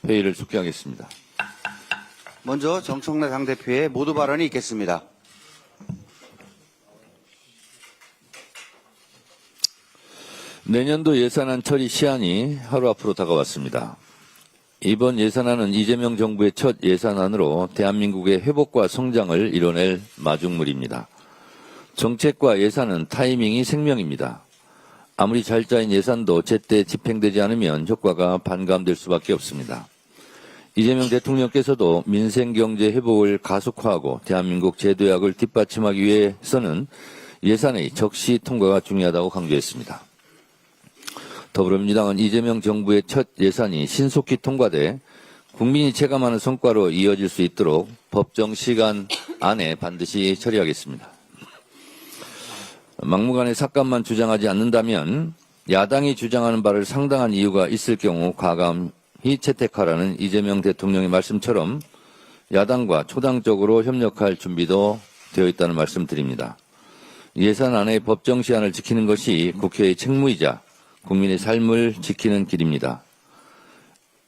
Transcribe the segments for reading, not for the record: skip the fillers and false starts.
회의를 속기하겠습니다. 먼저 정청래 당대표의 모두 발언이 있겠습니다. 내년도 예산안 처리 시한이 하루 앞으로 다가왔습니다. 이번 예산안은 이재명 정부의 첫 예산안으로 대한민국의 회복과 성장을 이뤄낼 마중물입니다. 정책과 예산은 타이밍이 생명입니다. 아무리 잘 짜인 예산도 제때 집행되지 않으면 효과가 반감될 수밖에 없습니다. 이재명 대통령께서도 민생경제 회복을 가속화하고 대한민국 제도약을 뒷받침하기 위해서는 예산의 적시 통과가 중요하다고 강조했습니다. 더불어민주당은 이재명 정부의 첫 예산이 신속히 통과돼 국민이 체감하는 성과로 이어질 수 있도록 법정 시간 안에 반드시 처리하겠습니다. 막무가내 삭감만 주장하지 않는다면 야당이 주장하는 바를 상당한 이유가 있을 경우 과감히 채택하라는 이재명 대통령의 말씀처럼 야당과 초당적으로 협력할 준비도 되어 있다는 말씀드립니다. 예산안의 법정 시한을 지키는 것이 국회의 책무이자 국민의 삶을 지키는 길입니다.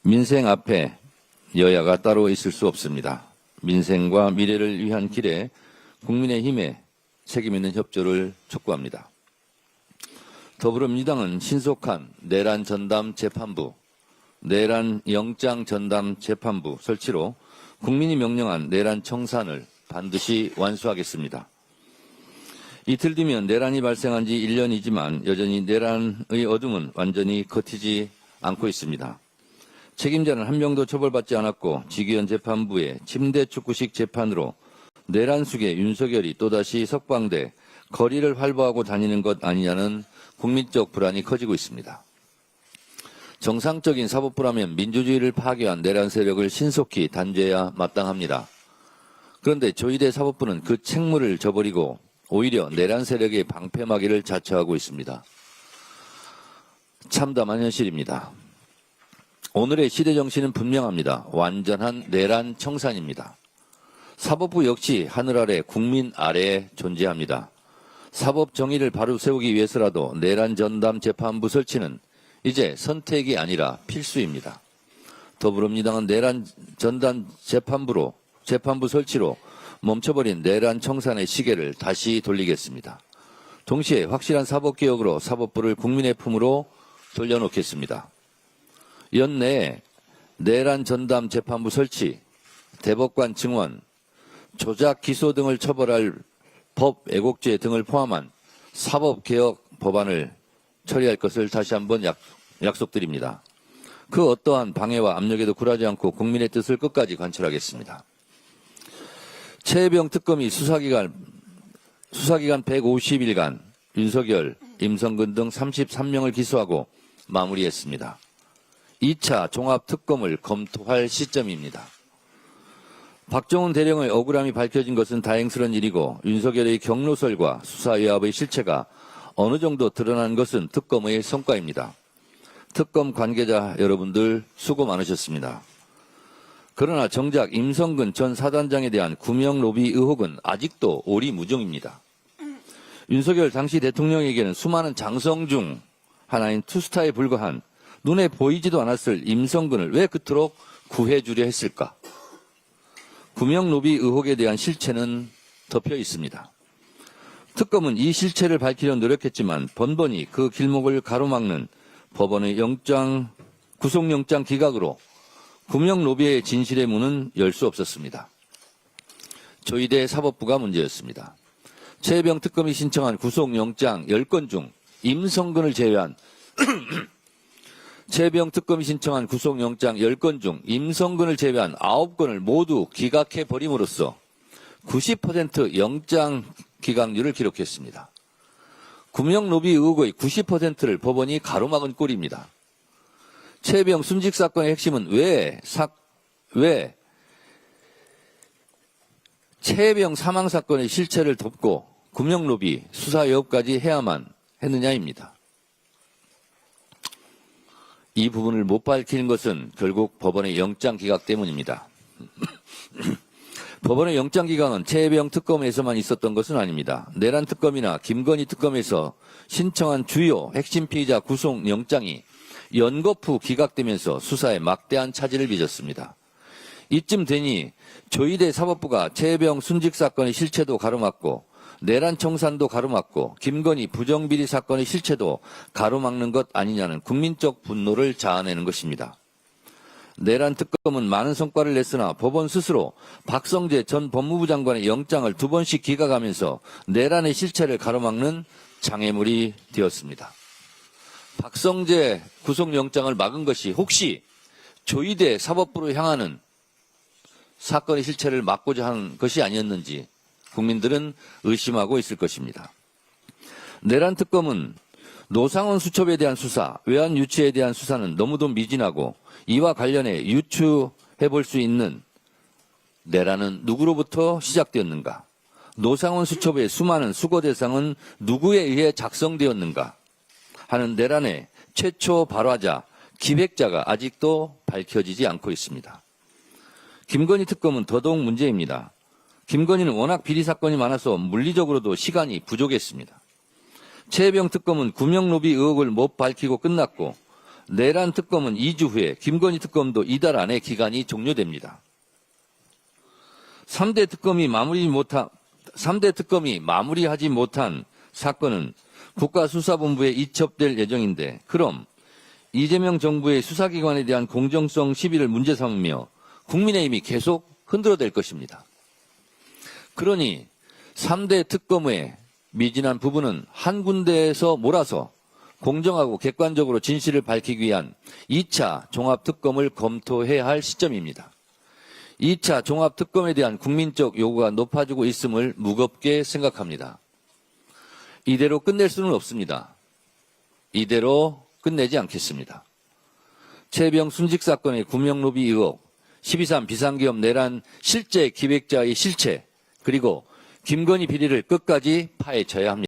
민생 앞에 여야가 따로 있을 수 없습니다. 민생과 미래를 위한 길에 국민의힘의 책임있는 협조를 촉구합니다. 더불어민주당은 신속한 내란 전담 재판부, 내란 영장 전담 재판부 설치로 국민이 명령한 내란 청산을 반드시 완수하겠습니다. 이틀 뒤면 내란이 발생한 지 1년이지만 여전히 내란의 어둠은 완전히 걷히지 않고 있습니다. 책임자는 한 명도 처벌받지 않았고 지기현 재판부의 침대 축구식 재판으로 내란 속에 윤석열이 또다시 석방돼 거리를 활보하고 다니는 것 아니냐는 국민적 불안이 커지고 있습니다. 정상적인 사법부라면 민주주의를 파괴한 내란 세력을 신속히 단죄해야 마땅합니다. 그런데 조희대 사법부는 그 책무를 저버리고 오히려 내란 세력의 방패막이를 자처하고 있습니다. 참담한 현실입니다. 오늘의 시대 정신은 분명합니다. 완전한 내란 청산입니다. 사법부 역시 하늘 아래 국민 아래에 존재합니다. 사법 정의를 바로 세우기 위해서라도 내란 전담 재판부 설치는 이제 선택이 아니라 필수입니다. 더불어민주당은 내란 전담 재판부 설치로 멈춰버린 내란 청산의 시계를 다시 돌리겠습니다. 동시에 확실한 사법개혁으로 사법부를 국민의 품으로 돌려놓겠습니다. 연내에 내란 전담 재판부 설치, 대법관 증원, 조작 기소 등을 처벌할 법 왜곡죄 등을 포함한 사법개혁 법안을 처리할 것을 다시 한번 약속드립니다. 그 어떠한 방해와 압력에도 굴하지 않고 국민의 뜻을 끝까지 관철하겠습니다. 최혜병 특검이 수사기간 150일간 윤석열, 임성근 등 33명을 기소하고 마무리했습니다. 2차 종합특검을 검토할 시점입니다. 박정훈 대령의 억울함이 밝혀진 것은 다행스러운 일이고 윤석열의 경로설과 수사외압의 실체가 어느 정도 드러난 것은 특검의 성과입니다. 특검 관계자 여러분들 수고 많으셨습니다. 그러나 정작 임성근 전 사단장에 대한 구명 로비 의혹은 아직도 오리무중입니다. 윤석열 당시 대통령에게는 수많은 장성 중 하나인 투스타에 불과한 눈에 보이지도 않았을 임성근을 왜 그토록 구해주려 했을까? 구명 로비 의혹에 대한 실체는 덮여 있습니다. 특검은 이 실체를 밝히려 노력했지만 번번이 그 길목을 가로막는 법원의 구속영장 기각으로 구명 로비의 진실의 문은 열 수 없었습니다. 조희대 사법부가 문제였습니다. 최혜병 특검이 신청한 구속영장 10건 중 임성근을 제외한 최혜병 특검이 신청한 구속영장 10건 중 임성근을 제외한 9건을 모두 기각해버림으로써 90% 영장 기각률을 기록했습니다. 구명 로비 의혹의 90%를 법원이 가로막은 꼴입니다. 최혜병 순직 사건의 핵심은 왜 최혜병 사망 사건의 실체를 덮고 구명 로비 수사 의혹까지 해야만 했느냐입니다. 이 부분을 못 밝히는 것은 결국 법원의 영장 기각 때문입니다. 법원의 영장 기각은 최혜병 특검에서만 있었던 것은 아닙니다. 내란 특검이나 김건희 특검에서 신청한 주요 핵심 피의자 구속 영장이 연거푸 기각되면서 수사에 막대한 차질을 빚었습니다. 이쯤 되니 조희대 사법부가 최혜병 순직 사건의 실체도 가로막고 내란 청산도 가로막고 김건희 부정비리 사건의 실체도 가로막는 것 아니냐는 국민적 분노를 자아내는 것입니다. 내란 특검은 많은 성과를 냈으나 법원 스스로 박성재 전 법무부 장관의 영장을 2번씩 기각하면서 내란의 실체를 가로막는 장애물이 되었습니다. 박성재 구속영장을 막은 것이 혹시 조희대 사법부로 향하는 사건의 실체를 막고자 한 것이 아니었는지 국민들은 의심하고 있을 것입니다. 내란 특검은 노상원 수첩에 대한 수사, 외환 유치에 대한 수사는 너무도 미진하고 이와 관련해 유추해 볼 수 있는 내란은 누구로부터 시작되었는가? 노상원 수첩의 수많은 수거 대상은 누구에 의해 작성되었는가? 하는 내란의 최초 발화자, 기획자가 아직도 밝혀지지 않고 있습니다. 김건희 특검은 더더욱 문제입니다. 김건희는 워낙 비리 사건이 많아서 물리적으로도 시간이 부족했습니다. 최혜병 특검은 구명로비 의혹을 못 밝히고 끝났고 내란 특검은 2주 후에 김건희 특검도 이달 안에 기간이 종료됩니다. 3대 특검이 마무리하지 못한 사건은 국가수사본부에 이첩될 예정인데 그럼 이재명 정부의 수사기관에 대한 공정성 시비를 문제 삼으며 국민의힘이 계속 흔들어댈 것입니다. 그러니 3대 특검의 미진한 부분은 한 군데에서 몰아서 공정하고 객관적으로 진실을 밝히기 위한 2차 종합특검을 검토해야 할 시점입니다. 2차 종합특검에 대한 국민적 요구가 높아지고 있음을 무겁게 생각합니다. 이대로 끝낼 수는 없습니다. 이대로 끝내지 않겠습니다. 최혜병 순직 사건의 구명로비 의혹, 12.3 비상기업 내란 실제 기획자의 실체, 그리고 김건희 비리를 끝까지 파헤쳐야 합니다.